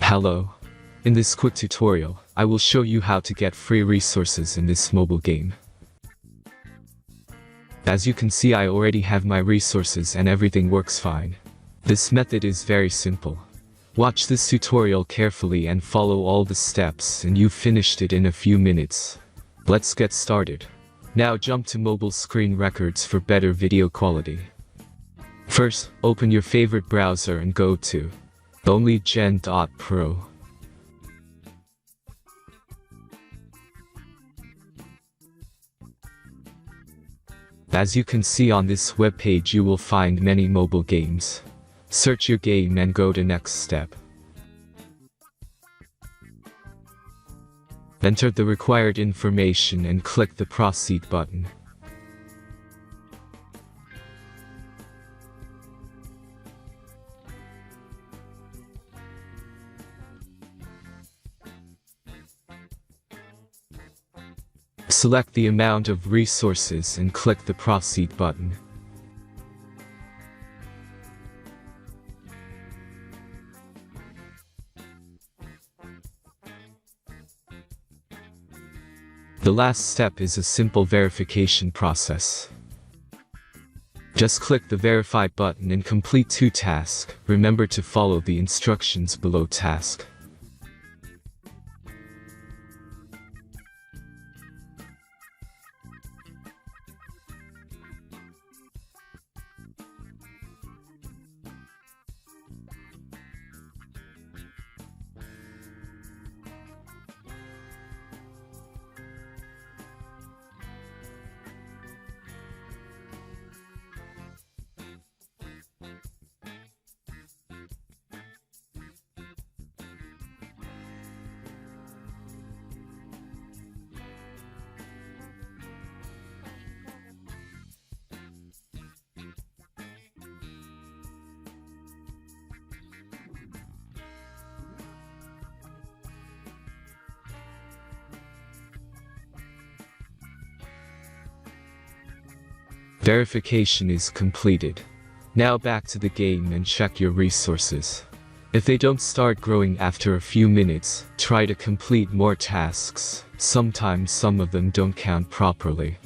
Hello. In this quick tutorial, I will show you how to get free resources in this mobile game. As you can see, I already have my resources and everything works fine. This method is very simple. Watch this tutorial carefully and follow all the steps and you've finished it in a few minutes. Let's get started. Now jump to mobile screen records for better video quality. First, open your favorite browser and go to onlygen.pro. As you can see on this web page, you will find many mobile games. Search your game and go to next step. Enter the required information and click the proceed button. Select the amount of resources and click the proceed button. The last step is a simple verification process. Just click the verify button and complete 2 tasks. Remember to follow the instructions below task. Verification is completed. Now back to the game and check your resources. If they don't start growing after a few minutes, try to complete more tasks. Sometimes some of them don't count properly.